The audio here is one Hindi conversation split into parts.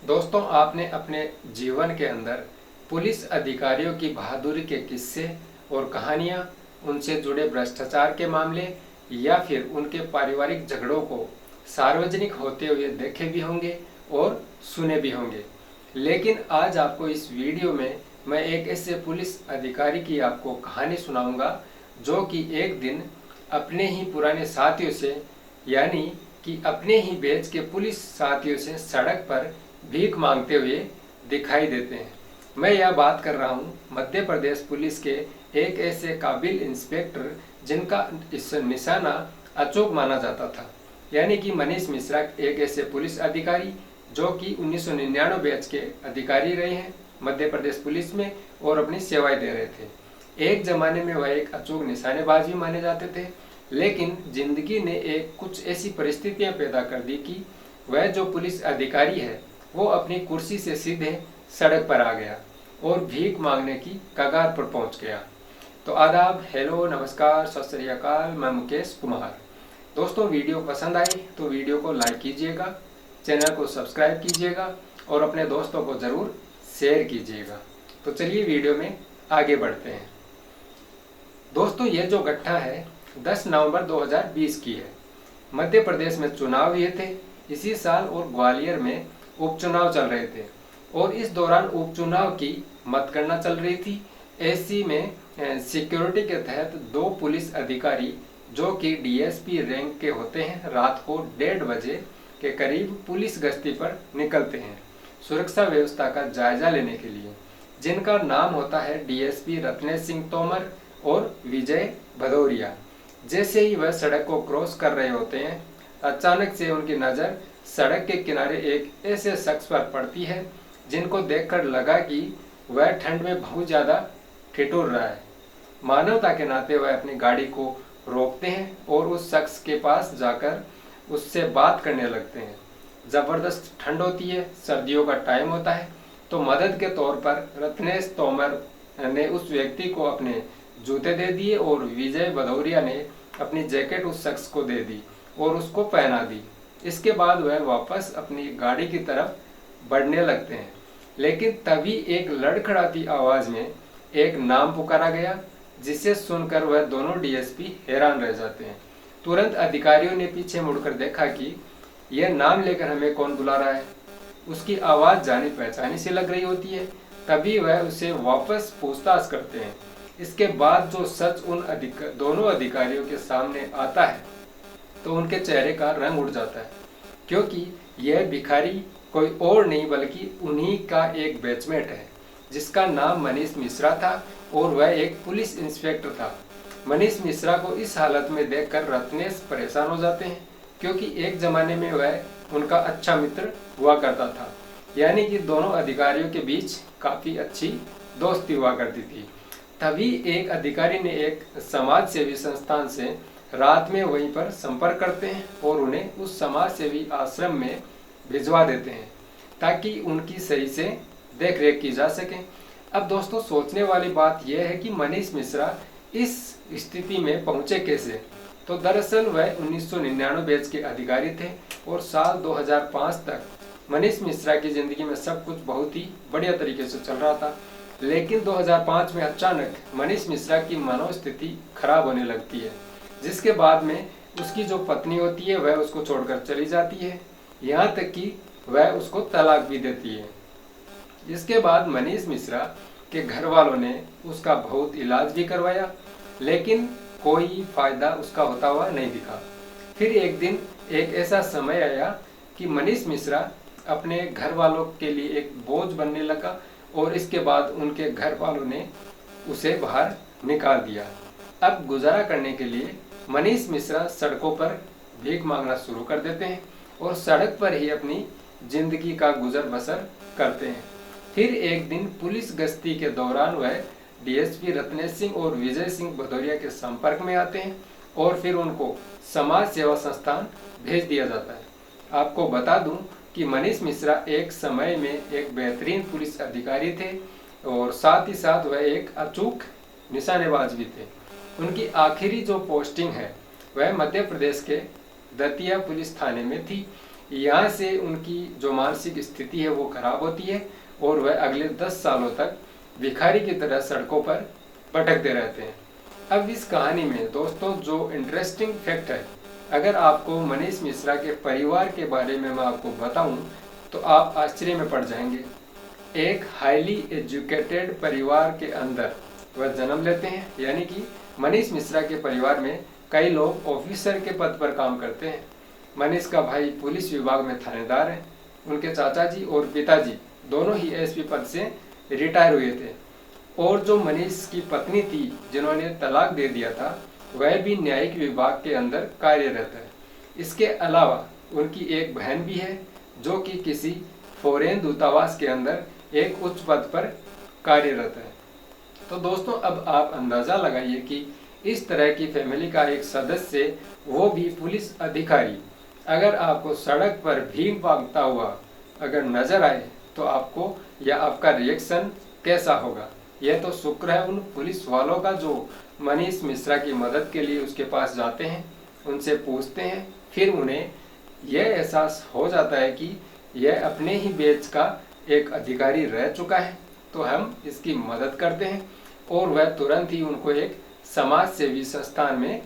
दोस्तों, आपने अपने जीवन के अंदर पुलिस अधिकारियों की बहादुरी के किस्से और कहानियां, उनसे जुड़े भ्रष्टाचार के मामले या फिर उनके पारिवारिक झगड़ों को सार्वजनिक होते हुए देखे भी होंगे और सुने भी होंगे। लेकिन आज आपको इस वीडियो में मैं एक ऐसे पुलिस अधिकारी की आपको कहानी सुनाऊंगा जो कि एक दिन अपने ही पुराने साथियों से, यानी कि अपने ही बैच के पुलिस साथियों से सड़क पर भीख मांगते हुए दिखाई देते हैं। मैं यह बात कर रहा हूँ मध्य प्रदेश पुलिस के एक ऐसे काबिल इंस्पेक्टर जिनका इस निशाना अचूक माना जाता था, यानी कि मनीष मिश्रा, एक ऐसे पुलिस अधिकारी जो कि 1999 बैच के अधिकारी रहे हैं मध्य प्रदेश पुलिस में और अपनी सेवाएं दे रहे थे। एक जमाने में वह एक अचूक निशानेबाज भी माने जाते थे, लेकिन जिंदगी ने एक कुछ ऐसी परिस्थितियां पैदा कर दी कि वह जो पुलिस अधिकारी है वो अपनी कुर्सी से सीधे सड़क पर आ गया और भीख मांगने की कगार पर पहुंच गया। तो आदाब, हेलो, नमस्कार, सत श्री अकाल, मैं मुकेश कुमार। दोस्तों, वीडियो पसंद आई तो वीडियो को लाइक कीजिएगा, चैनल को सब्सक्राइब कीजिएगा और अपने दोस्तों को ज़रूर शेयर कीजिएगा। तो चलिए वीडियो में आगे बढ़ते हैं। दोस्तों, ये जो घटना है 10 नवंबर 2020 की है। मध्य प्रदेश में चुनाव हुए थे इसी साल और ग्वालियर में उपचुनाव चल रहे थे और इस दौरान उपचुनाव की मतगणना चल रही थी। ऐसी में सिक्योरिटी के तहत दो पुलिस अधिकारी जो कि डीएसपी रैंक के होते हैं, रात को 1:30 बजे के करीब पुलिस गश्ती पर निकलते हैं सुरक्षा व्यवस्था का जायजा लेने के लिए, जिनका नाम होता है डीएसपी रत्नेश सिंह तोमर और विजय भदौरिया। जैसे ही वह सड़क को क्रॉस कर रहे होते हैं, अचानक से उनकी नज़र सड़क के किनारे एक ऐसे शख्स पर पड़ती है जिनको देखकर लगा कि वह ठंड में बहुत ज़्यादा ठिठुर रहा है। मानवता के नाते वह अपनी गाड़ी को रोकते हैं और उस शख्स के पास जाकर उससे बात करने लगते हैं। ज़बरदस्त ठंड होती है, सर्दियों का टाइम होता है, तो मदद के तौर पर रत्नेश तोमर ने उस व्यक्ति को अपने जूते दे दिए और विजय भदौरिया ने अपनी जैकेट उस शख्स को दे दी और उसको पहना दी। इसके बाद वह वापस अपनी गाड़ी की तरफ बढ़ने लगते हैं, लेकिन तभी एक लड़खड़ाती आवाज़ में एक नाम पुकारा गया, जिसे सुनकर वह दोनों डीएसपी हैरान रह जाते हैं। तुरंत अधिकारियों ने पीछे मुड़कर देखा कि यह नाम लेकर हमें कौन बुला रहा है। उसकी आवाज़ जानी पहचानी सी लग रही होती है। तभी वह उसे वापस पूछताछ करते हैं। इसके बाद जो सच उन दोनों अधिकारियों के सामने आता है तो उनके चेहरे का रंग उड़ जाता है, क्योंकि यह भिखारी कोई और नहीं बल्कि उन्हीं का एक बैचमेट है जिसका नाम मनीष मिश्रा था और वह एक पुलिस इंस्पेक्टर था। मनीष मिश्रा को इस हालत में देखकर रत्नेश परेशान हो जाते हैं, क्योंकि एक जमाने में वह उनका अच्छा मित्र हुआ करता था, यानी कि दोनों अधिकारियों के बीच काफ़ी अच्छी दोस्ती हुआ करती थी। तभी एक अधिकारी ने एक समाज सेवी संस्थान से रात में वहीं पर संपर्क करते हैं और उन्हें उस समाज सेवी आश्रम में भिजवा देते हैं ताकि उनकी सही से देख रेख की जा सके। अब दोस्तों, सोचने वाली बात यह है कि मनीष मिश्रा इस स्थिति में पहुंचे कैसे। तो दरअसल वह 1999 बैच के अधिकारी थे और साल 2005 तक मनीष मिश्रा की जिंदगी में सब कुछ बहुत ही बढ़िया तरीके से चल रहा था। लेकिन 2005 में अचानक मनीष मिश्रा की मनोस्थिति खराब होने लगती है, जिसके बाद में उसकी जो पत्नी होती है वह उसको छोड़कर चली जाती है, यहाँ तक कि वह उसको तलाक भी देती है। जिसके बाद मनीष मिश्रा के घर वालों ने उसका बहुत इलाज भी करवाया, लेकिन कोई फायदा उसका होता हुआ नहीं दिखा। फिर एक दिन एक ऐसा समय आया कि मनीष मिश्रा अपने घर वालों के लिए एक बोझ बनने लगा और इसके बाद उनके घर वालों ने उसे बाहर निकाल दिया। अब गुजारा करने के लिए मनीष मिश्रा सड़कों पर भीख मांगना शुरू कर देते हैं और सड़क पर ही अपनी जिंदगी का गुजर बसर करते हैं। फिर एक दिन पुलिस गश्ती के दौरान वह डीएसपी रत्नेश सिंह और विजय सिंह भदौरिया के संपर्क में आते हैं और फिर उनको समाज सेवा संस्थान भेज दिया जाता है। आपको बता दूं कि मनीष मिश्रा एक समय में एक बेहतरीन पुलिस अधिकारी थे और साथ ही साथ वह एक अचूक निशानेबाज भी थे। उनकी आखिरी जो पोस्टिंग है वह मध्य प्रदेश के दतिया पुलिस थाने में थी। यहाँ से उनकी जो मानसिक स्थिति है वो खराब होती है और वह अगले 10 सालों तक भिखारी की तरह सड़कों पर भटकते रहते हैं। अब इस कहानी में दोस्तों जो इंटरेस्टिंग फैक्ट है, अगर आपको मनीष मिश्रा के परिवार के बारे में मैं आपको बताऊं तो आप आश्चर्य में पड़ जाएंगे। एक हाईली एजुकेटेड परिवार के अंदर वह जन्म लेते हैं, यानी कि मनीष मिश्रा के परिवार में कई लोग ऑफिसर के पद पर काम करते हैं। मनीष का भाई पुलिस विभाग में थानेदार है। उनके चाचा जी और पिताजी दोनों ही एसपी पद से रिटायर हुए थे। और जो मनीष की पत्नी थी जिन्होंने तलाक दे दिया था, वह भी न्यायिक विभाग के अंदर कार्यरत है। इसके अलावा उनकी एक बहन भी है जो कि किसी फॉरेन दूतावास के अंदर एक उच्च पद पर कार्यरत है। तो दोस्तों अब आप अंदाजा लगाइए कि इस तरह की फैमिली का एक सदस्य, वो भी पुलिस अधिकारी, अगर आपको सड़क पर भीख मांगता हुआ अगर नजर आए तो आपको या आपका रिएक्शन कैसा होगा। यह तो शुक्र है उन पुलिस वालों का जो मनीष मिश्रा की मदद के लिए उसके पास जाते हैं, उनसे पूछते हैं, फिर उन्हें यह एहसास हो जाता है कि यह अपने ही बैच का एक अधिकारी रह चुका है, तो हम इसकी मदद करते हैं और वह तुरंत ही उनको एक समाज सेवी संस्थान में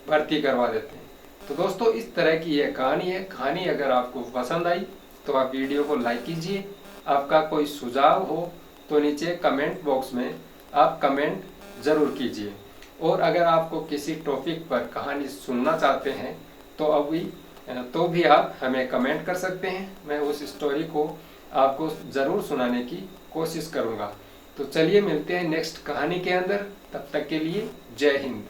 भर्ती करवा देते हैं। तो दोस्तों इस तरह की यह कहानी है। कहानी अगर आपको पसंद आई तो आप वीडियो को लाइक कीजिए। आपका कोई सुझाव हो तो नीचे कमेंट बॉक्स में आप कमेंट ज़रूर कीजिए। और अगर आपको किसी टॉपिक पर कहानी सुनना चाहते हैं तो भी आप हमें कमेंट कर सकते हैं। मैं उस स्टोरी को आपको ज़रूर सुनाने की कोशिश करूँगा। तो चलिए मिलते हैं नेक्स्ट कहानी के अंदर। तब तक के लिए जय हिंद।